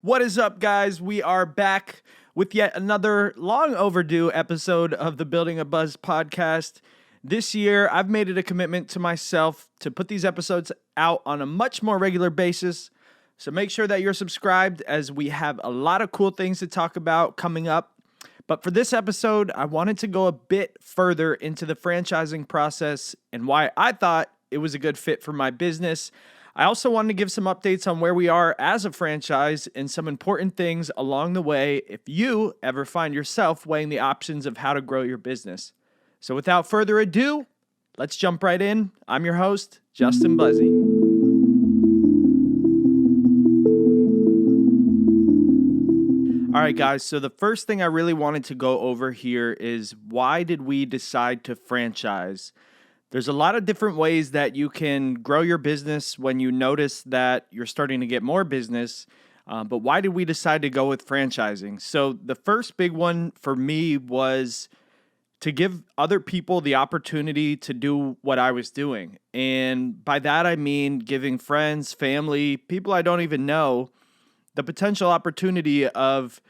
What is up, guys? We are back with yet another long overdue episode of the Building a Buzz podcast. This year, I've made it a commitment to myself to put these episodes out on a much more regular basis. So make sure that you're subscribed, as we have a lot of cool things to talk about coming up. But for this episode, I wanted to go a bit further into the franchising process and why I thought it was a good fit for my business. I also wanted to give some updates on where we are as a franchise and some important things along the way if you ever find yourself weighing the options of how to grow your business. So without further ado, let's jump right in. I'm your host, Justin Buzzi. All right, guys, so the first thing I really wanted to go over here is, why did we decide to franchise? There's a lot of different ways that you can grow your business when you notice that you're starting to get more business. But why did we decide to go with franchising? So the first big one for me was to give other people the opportunity to do what I was doing. And by that, I mean giving friends, family, people I don't even know, the potential opportunity of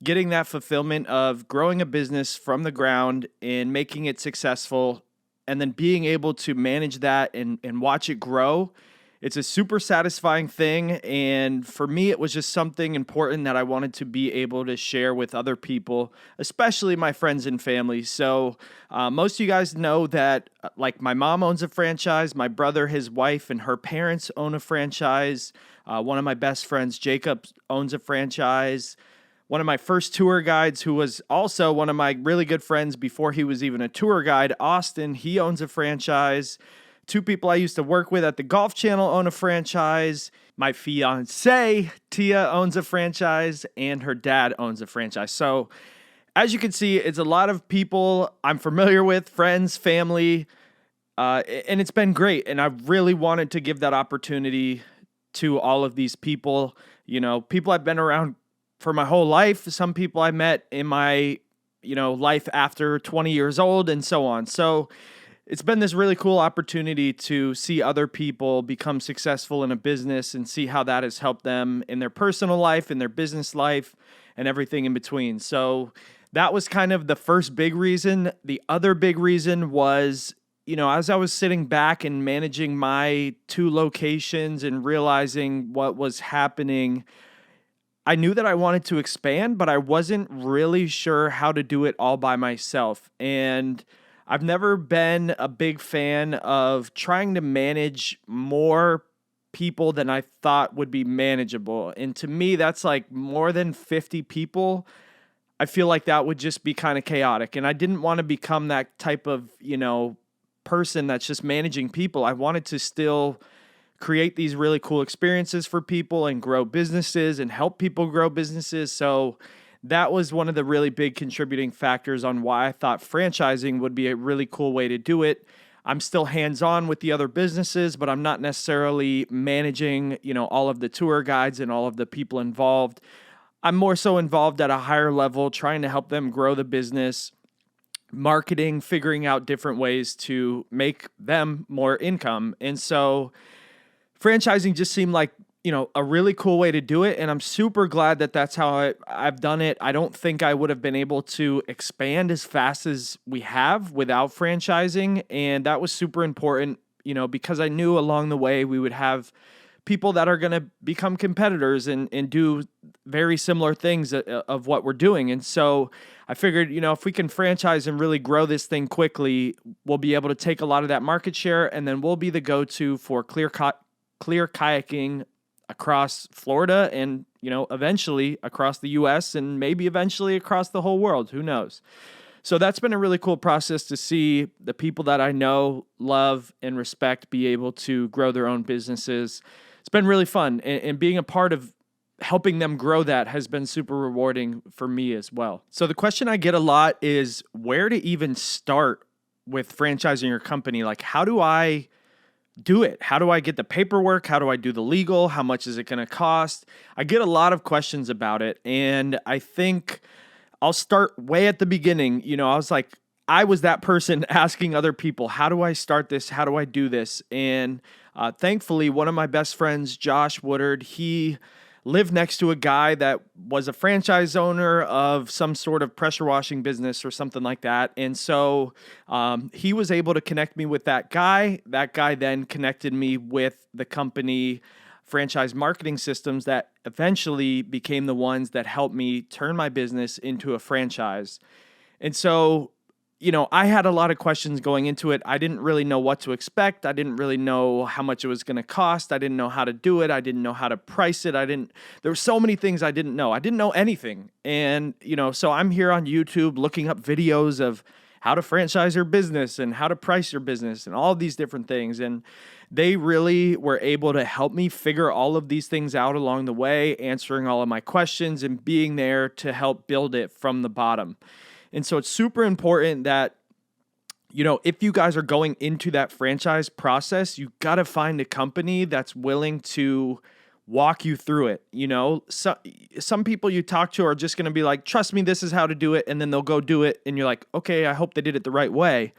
getting that fulfillment of growing a business from the ground and making it successful, and then being able to manage that and watch it grow. It's a super satisfying thing. And for me, it was just something important that I wanted to be able to share with other people, especially my friends and family. So most of you guys know that, like, my mom owns a franchise. My brother, his wife, and her parents own a franchise. One of my best friends, Jacob, owns a franchise. One of my first tour guides, who was also one of my really good friends before he was even a tour guide, Austin, he owns a franchise. Two people I used to work with at the Golf Channel own a franchise. My fiance, Tia, owns a franchise, and her dad owns a franchise. So as you can see, it's a lot of people I'm familiar with, friends, family, and it's been great. And I really wanted to give that opportunity to all of these people. You know, people I've been around for my whole life, some people I met in my, life after 20 years old, and so on. So it's been this really cool opportunity to see other people become successful in a business and see how that has helped them in their personal life, in their business life, and everything in between. So that was kind of the first big reason. The other big reason was, as I was sitting back and managing my two locations and realizing what was happening, I knew that I wanted to expand, but I wasn't really sure how to do it all by myself. And I've never been a big fan of trying to manage more people than I thought would be manageable. And to me, that's like more than 50 people. I feel like that would just be kind of chaotic. And I didn't want to become that type of, person that's just managing people. I wanted to still create these really cool experiences for people and grow businesses and help people grow businesses. So that was one of the really big contributing factors on why I thought franchising would be a really cool way to do it. I'm still hands-on with the other businesses, but I'm not necessarily managing, all of the tour guides and all of the people involved. I'm more so involved at a higher level, trying to help them grow the business, marketing, figuring out different ways to make them more income. And so franchising just seemed like, a really cool way to do it. And I'm super glad that that's how I've done it. I don't think I would have been able to expand as fast as we have without franchising. And that was super important, because I knew along the way we would have people that are going to become competitors and do very similar things of what we're doing. And so I figured, if we can franchise and really grow this thing quickly, we'll be able to take a lot of that market share, and then we'll be the go-to for clear kayaking across Florida and, eventually across the U.S. and maybe eventually across the whole world. Who knows? So that's been a really cool process to see the people that I know, love, and respect be able to grow their own businesses. It's been really fun, and being a part of helping them grow that has been super rewarding for me as well. So the question I get a lot is where to even start with franchising your company. Like, how do I do it? How do I get the paperwork? How do I do the legal? How much is it going to cost? I get a lot of questions about it. And I think I'll start way at the beginning. I was that person asking other people, how do I start this? How do I do this? And thankfully, one of my best friends, Josh Woodard, he lived next to a guy that was a franchise owner of some sort of pressure washing business or something like that. And so he was able to connect me with that guy. That guy then connected me with the company Franchise Marketing Systems that eventually became the ones that helped me turn my business into a franchise. And so, I had a lot of questions going into it. I didn't really know what to expect. I didn't really know how much it was going to cost. I didn't know how to do it. I didn't know how to price it. There were so many things I didn't know. I didn't know anything. And, so I'm here on YouTube looking up videos of how to franchise your business and how to price your business and all of these different things. And they really were able to help me figure all of these things out along the way, answering all of my questions and being there to help build it from the bottom. And so it's super important that, if you guys are going into that franchise process, you got to find a company that's willing to walk you through it. Some people you talk to are just going to be like, trust me, this is how to do it. And then they'll go do it. And you're like, okay, I hope they did it the right way.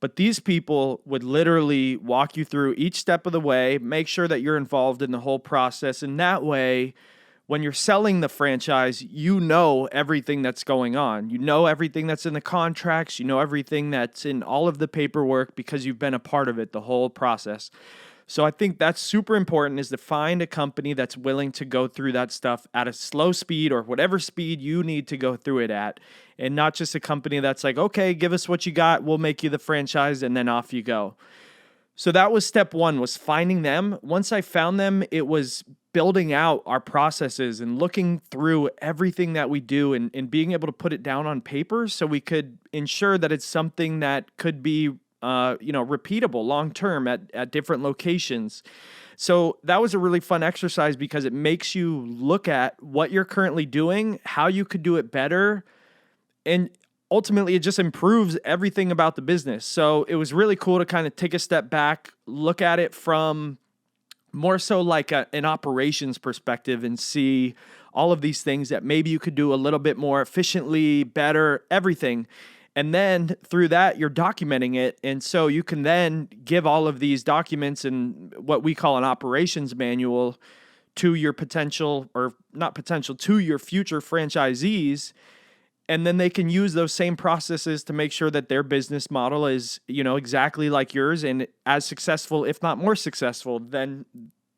But these people would literally walk you through each step of the way, make sure that you're involved in the whole process. And that way, when you're selling the franchise, you know everything that's going on. You know everything that's in the contracts. You know everything that's in all of the paperwork because you've been a part of it the whole process. So I think that's super important, is to find a company that's willing to go through that stuff at a slow speed or whatever speed you need to go through it at, and not just a company that's like, okay, give us what you got, we'll make you the franchise, and then off you go. So that was step one, was finding them. Once I found them, it was building out our processes and looking through everything that we do and being able to put it down on paper so we could ensure that it's something that could be repeatable long-term at different locations. So that was a really fun exercise because it makes you look at what you're currently doing, how you could do it better, and ultimately it just improves everything about the business. So it was really cool to kind of take a step back, look at it from more so like an operations perspective and see all of these things that maybe you could do a little bit more efficiently, better, everything. And then through that, you're documenting it. And so you can then give all of these documents and what we call an operations manual to your potential, or not potential, to your future franchisees. And then they can use those same processes to make sure that their business model is, exactly like yours and as successful, if not more successful than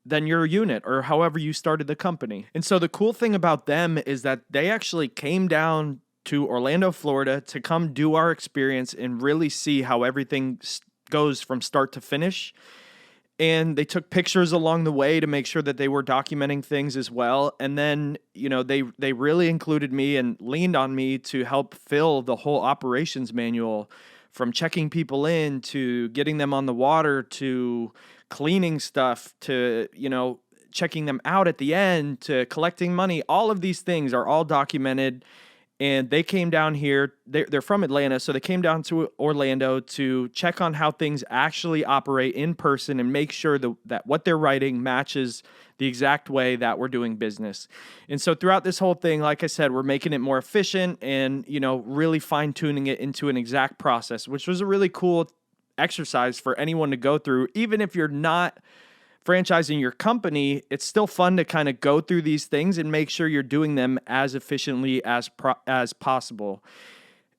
your unit or however you started the company. And so the cool thing about them is that they actually came down to Orlando, Florida to come do our experience and really see how everything goes from start to finish. And they took pictures along the way to make sure that they were documenting things as well. And then, they really included me and leaned on me to help fill the whole operations manual, from checking people in to getting them on the water to cleaning stuff to, checking them out at the end to collecting money. All of these things are all documented. And they came down here. They're from Atlanta, so they came down to Orlando to check on how things actually operate in person and make sure that what they're writing matches the exact way that we're doing business. And so throughout this whole thing, like I said, we're making it more efficient and, really fine-tuning it into an exact process, which was a really cool exercise for anyone to go through. Even if you're not franchising your company, it's still fun to kind of go through these things and make sure you're doing them as efficiently as possible.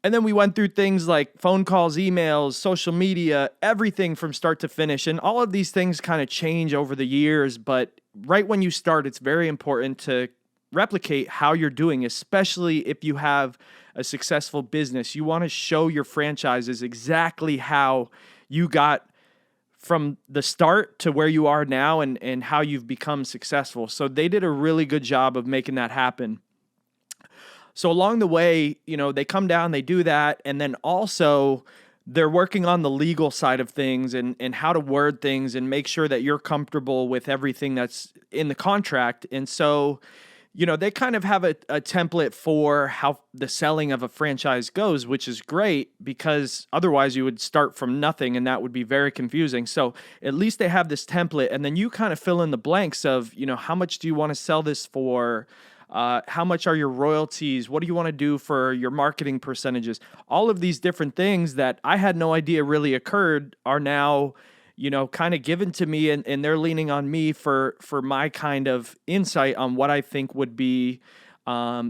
And then we went through things like phone calls, emails, social media, everything from start to finish. And all of these things kind of change over the years, but right when you start, it's very important to replicate how you're doing, especially if you have a successful business. You want to show your franchises exactly how you got from the start to where you are now and how you've become successful. So they did a really good job of making that happen. So along the way, they come down, they do that, and then also they're working on the legal side of things and how to word things and make sure that you're comfortable with everything that's in the contract. And so, they kind of have a template for how the selling of a franchise goes, which is great because otherwise you would start from nothing and that would be very confusing. So at least they have this template, and then you kind of fill in the blanks of, how much do you want to sell this for? How much are your royalties? What do you want to do for your marketing percentages? All of these different things that I had no idea really occurred are now, kind of given to me, and they're leaning on me for my kind of insight on what I think would be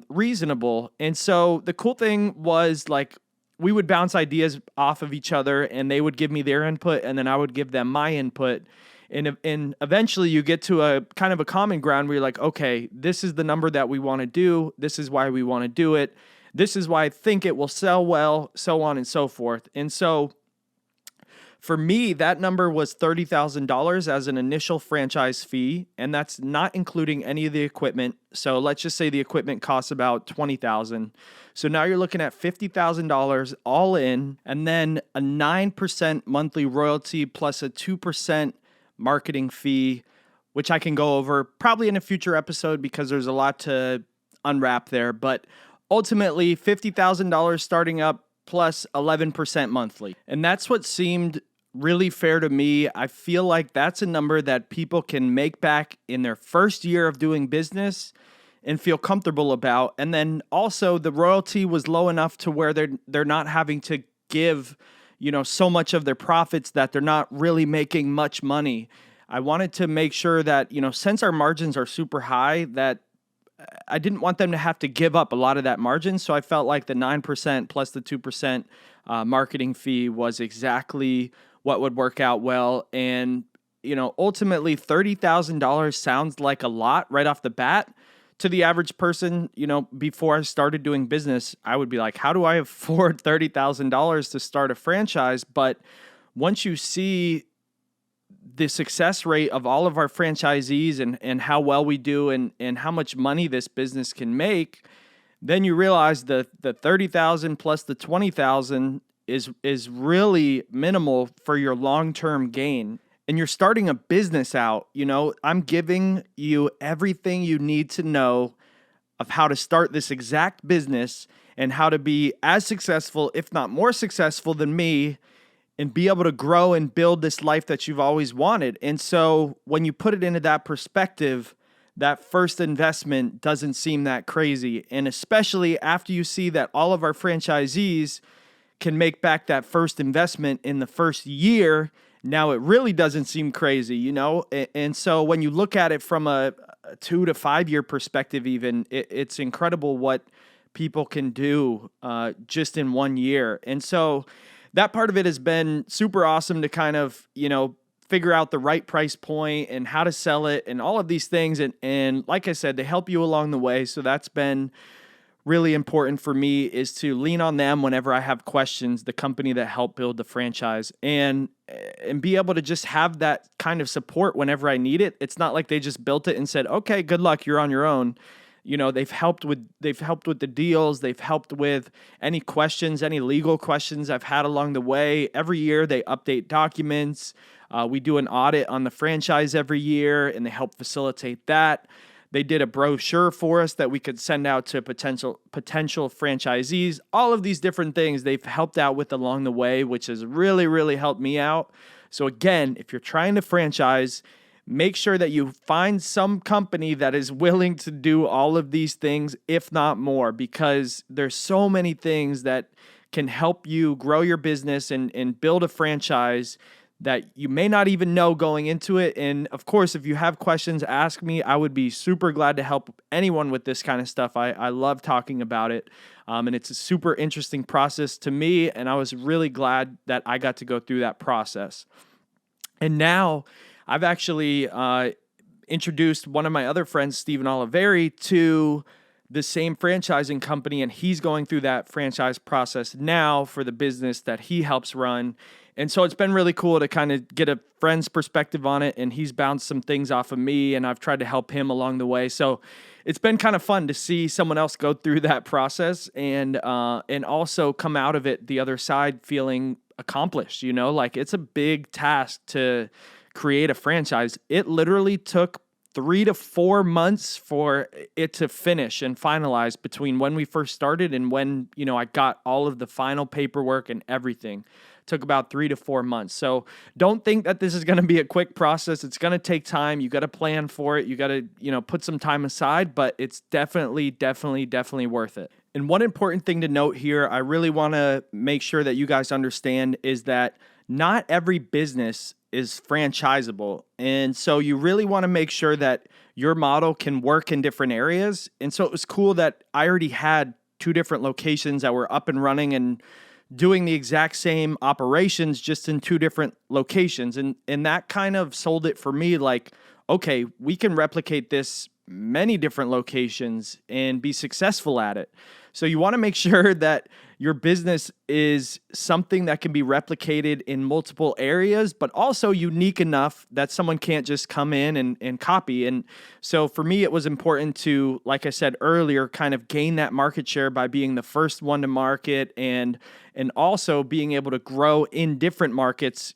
reasonable. And so the cool thing was, like, we would bounce ideas off of each other, and they would give me their input, and then I would give them my input. And eventually you get to a kind of a common ground where you're like, okay, this is the number that we want to do. This is why we want to do it. This is why I think it will sell well, so on and so forth. And so for me, that number was $30,000 as an initial franchise fee, and that's not including any of the equipment. So let's just say the equipment costs about $20,000. So now you're looking at $50,000 all in, and then a 9% monthly royalty plus a 2% marketing fee, which I can go over probably in a future episode because there's a lot to unwrap there. But ultimately, $50,000 starting up plus 11% monthly. And that's what seemed really fair to me. I feel like that's a number that people can make back in their first year of doing business and feel comfortable about. And then also the royalty was low enough to where they're not having to give, so much of their profits that they're not really making much money. I wanted to make sure that, since our margins are super high, that I didn't want them to have to give up a lot of that margin. So I felt like the 9% plus the 2% marketing fee was exactly what would work out well. And, ultimately $30,000 sounds like a lot right off the bat. To the average person, before I started doing business, I would be like, how do I afford $30,000 to start a franchise? But once you see the success rate of all of our franchisees and how well we do and how much money this business can make, then you realize the 30,000 plus the 20,000 is really minimal for your long-term gain. And you're starting a business out, I'm giving you everything you need to know of how to start this exact business and how to be as successful, if not more successful than me, and be able to grow and build this life that you've always wanted. And so when you put it into that perspective, that first investment doesn't seem that crazy. And especially after you see that all of our franchisees can make back that first investment in the first year, now it really doesn't seem crazy, And so when you look at it from a 2 to 5 year perspective, even, it's incredible what people can do just in 1 year. And so that part of it has been super awesome to kind of, figure out the right price point and how to sell it and all of these things. And like I said, they help you along the way. So that's been really important for me, is to lean on them whenever I have questions, the company that helped build the franchise, and be able to just have that kind of support whenever I need it. It's not like they just built it and said, okay, good luck, you're on your own. They've helped with the deals. They've helped with any questions, any legal questions I've had along the way. Every year they update documents. We do an audit on the franchise every year, and they help facilitate that. They did a brochure for us that we could send out to potential franchisees. All of these different things they've helped out with along the way, which has really, really helped me out. So again, if you're trying to franchise, make sure that you find some company that is willing to do all of these things, if not more, because there's so many things that can help you grow your business and build a franchise that you may not even know going into it. And of course, if you have questions, ask me. I would be super glad to help anyone with this kind of stuff. I love talking about it. And it's a super interesting process to me. And I was really glad that I got to go through that process. And now I've actually introduced one of my other friends, Stephen Oliveri, to the same franchising company, and he's going through that franchise process now for the business that he helps run. And so it's been really cool to kind of get a friend's perspective on it, and he's bounced some things off of me, and I've tried to help him along the way. So it's been kind of fun to see someone else go through that process and also come out of it the other side feeling accomplished. Like, it's a big task to create a franchise. It literally took 3 to 4 months for it to finish and finalize between when we first started and when, I got all of the final paperwork and everything. It took about 3 to 4 months. So don't think that this is going to be a quick process. It's going to take time. You got to plan for it. You got to, put some time aside, but it's definitely worth it. And one important thing to note here, I really want to make sure that you guys understand, is that not every business is franchisable. And so you really want to make sure that your model can work in different areas. And so it was cool that I already had two different locations that were up and running and doing the exact same operations just in two different locations. And that kind of sold it for me like, okay, we can replicate this many different locations and be successful at it. So you want to make sure that your business is something that can be replicated in multiple areas, but also unique enough that someone can't just come in and copy. And so for me, it was important to, like I said earlier, kind of gain that market share by being the first one to market and also being able to grow in different markets,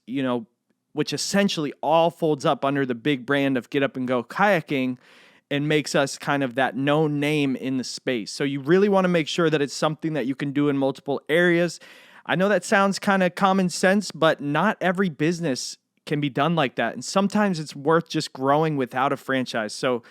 which essentially all folds up under the big brand of Get Up and Go Kayaking and makes us kind of that known name in the space. So you really want to make sure that it's something that you can do in multiple areas. I know that sounds kind of common sense, but not every business can be done like that. And sometimes it's worth just growing without a franchise. So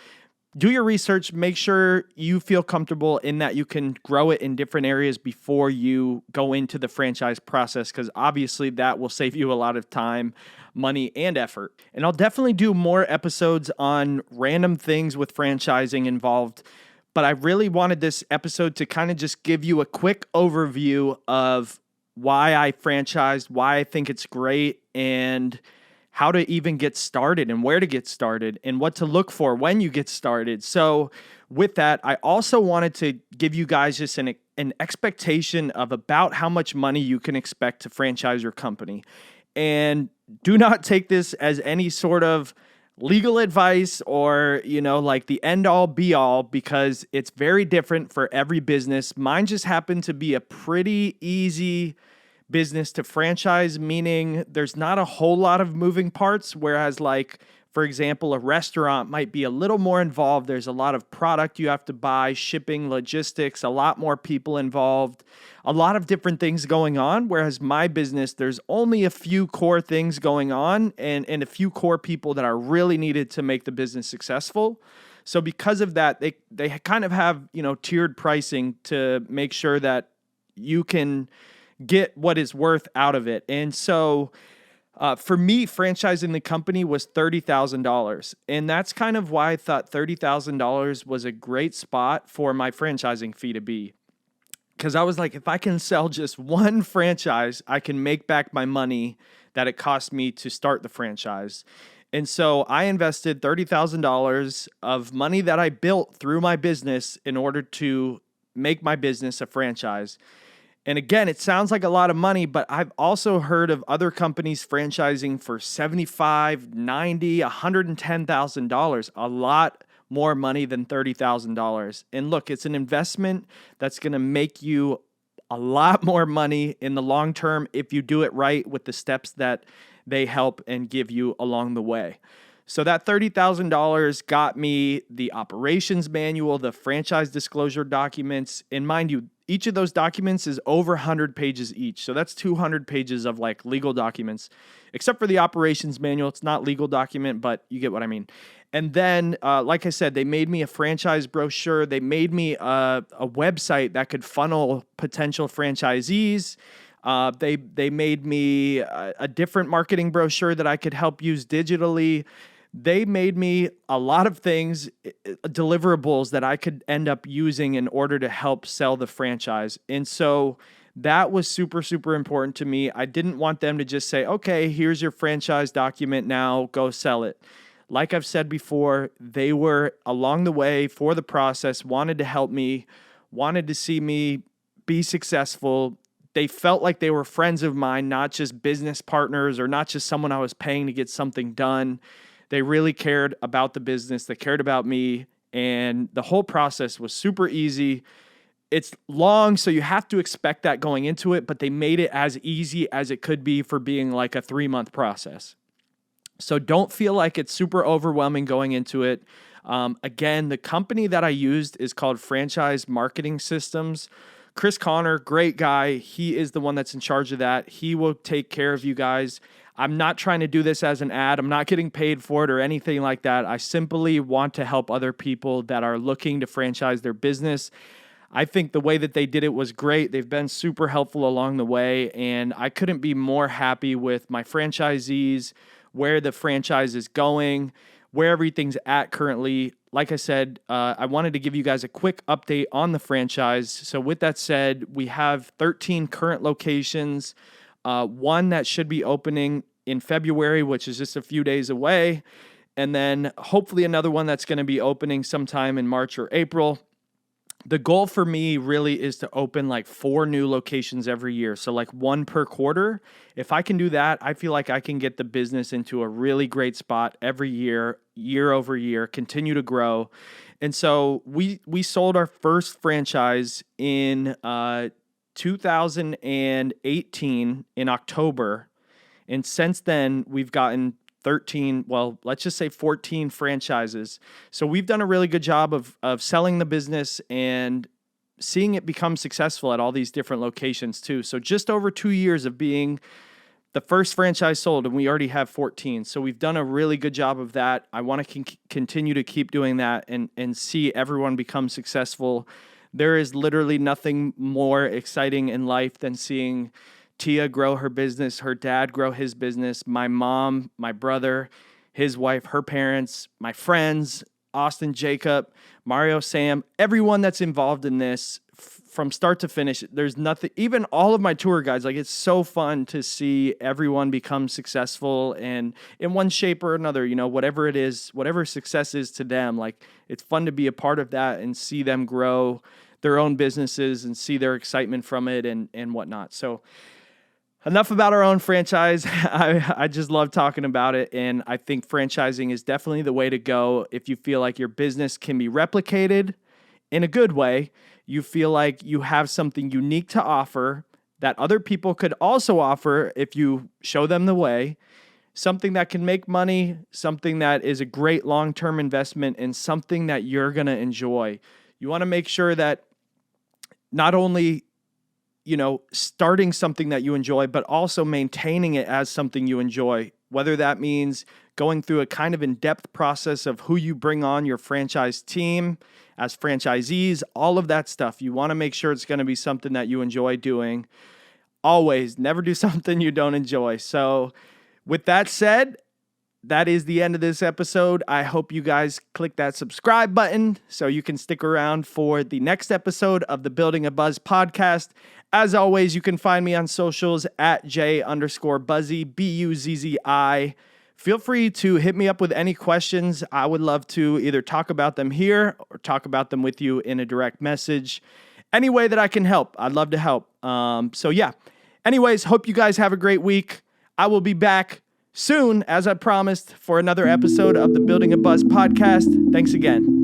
do your research, make sure you feel comfortable in that you can grow it in different areas before you go into the franchise process, because obviously that will save you a lot of time, money, and effort. And I'll definitely do more episodes on random things with franchising involved, but I really wanted this episode to kind of just give you a quick overview of why I franchised, why I think it's great, and how to even get started and where to get started and what to look for when you get started. So with that, I also wanted to give you guys just an expectation of about how much money you can expect to franchise your company. And do not take this as any sort of legal advice or, like the end all be all, because it's very different for every business. Mine just happened to be a pretty easy business to franchise, meaning there's not a whole lot of moving parts, whereas like, for example, a restaurant might be a little more involved. There's a lot of product you have to buy, shipping, logistics, a lot more people involved, a lot of different things going on. Whereas my business, there's only a few core things going on and a few core people that are really needed to make the business successful. So because of that, they kind of have, tiered pricing to make sure that you can get what is worth out of it. And so for me, franchising the company was $30,000. And that's kind of why I thought $30,000 was a great spot for my franchising fee to be. Because I was like, if I can sell just one franchise, I can make back my money that it cost me to start the franchise. And so I invested $30,000 of money that I built through my business in order to make my business a franchise. And again, it sounds like a lot of money, but I've also heard of other companies franchising for $75,000, $90,000, $110,000, a lot more money than $30,000. And look, it's an investment that's going to make you a lot more money in the long term if you do it right with the steps that they help and give you along the way. So that $30,000 got me the operations manual, the franchise disclosure documents, and mind you, each of those documents is over 100 pages each. So that's 200 pages of like legal documents, except for the operations manual. It's not legal document, but you get what I mean. And then, like I said, they made me a franchise brochure. They made me a website that could funnel potential franchisees. They made me a different marketing brochure that I could help use digitally. They made me a lot of things, deliverables that I could end up using in order to help sell the franchise. And so that was super, super important to me. I didn't want them to just say, okay, here's your franchise document now, go sell it. Like I've said before, they were along the way for the process, wanted to help me, wanted to see me be successful. They felt like they were friends of mine, not just business partners or not just someone I was paying to get something done. They really cared about the business. They cared about me. And the whole process was super easy. It's long, so you have to expect that going into it, but they made it as easy as it could be for being like a 3-month process. So don't feel like it's super overwhelming going into it. Again, the company that I used is called Franchise Marketing Systems. Chris Connor, great guy. He is the one that's in charge of that. He will take care of you guys. I'm not trying to do this as an ad. I'm not getting paid for it or anything like that. I simply want to help other people that are looking to franchise their business. I think the way that they did it was great. They've been super helpful along the way, and I couldn't be more happy with my franchisees, where the franchise is going, where everything's at currently. Like I said, I wanted to give you guys a quick update on the franchise. So with that said, we have 13 current locations, one that should be opening in February, which is just a few days away, and then hopefully another one that's going to be opening sometime in March or April. The goal for me really is to open like 4 new locations every year. So like 1 per quarter. If I can do that, I feel like I can get the business into a really great spot every year, year over year, continue to grow. And so we sold our first franchise in 2018 in October. And since then, we've gotten 13, well, let's just say 14 franchises. So we've done a really good job of selling the business and seeing it become successful at all these different locations too. So just over 2 years of being the first franchise sold, and we already have 14. So we've done a really good job of that. I want to continue to keep doing that and see everyone become successful. There is literally nothing more exciting in life than seeing Tia grow her business, her dad grow his business, my mom, my brother, his wife, her parents, my friends, Austin, Jacob, Mario, Sam, everyone that's involved in this from start to finish. There's nothing, even all of my tour guides, like it's so fun to see everyone become successful and in one shape or another, whatever it is, whatever success is to them, like it's fun to be a part of that and see them grow their own businesses and see their excitement from it and whatnot. So enough about our own franchise. I just love talking about it, and I think franchising is definitely the way to go if you feel like your business can be replicated in a good way. You feel like you have something unique to offer that other people could also offer if you show them the way, something that can make money, something that is a great long-term investment, and something that you're going to enjoy. You want to make sure that not only starting something that you enjoy, but also maintaining it as something you enjoy, whether that means going through a kind of in-depth process of who you bring on your franchise team as franchisees, all of that stuff. You want to make sure it's going to be something that you enjoy doing. Always, never do something you don't enjoy. So with that said, that is the end of this episode. I hope you guys click that subscribe button so you can stick around for the next episode of the Building a Buzz podcast. As always, you can find me on socials at J_Buzzi, Buzzi. Feel free to hit me up with any questions. I would love to either talk about them here or talk about them with you in a direct message. Any way that I can help, I'd love to help. So yeah. Anyways, hope you guys have a great week. I will be back soon, as I promised, for another episode of the Building a Buzz podcast. Thanks again.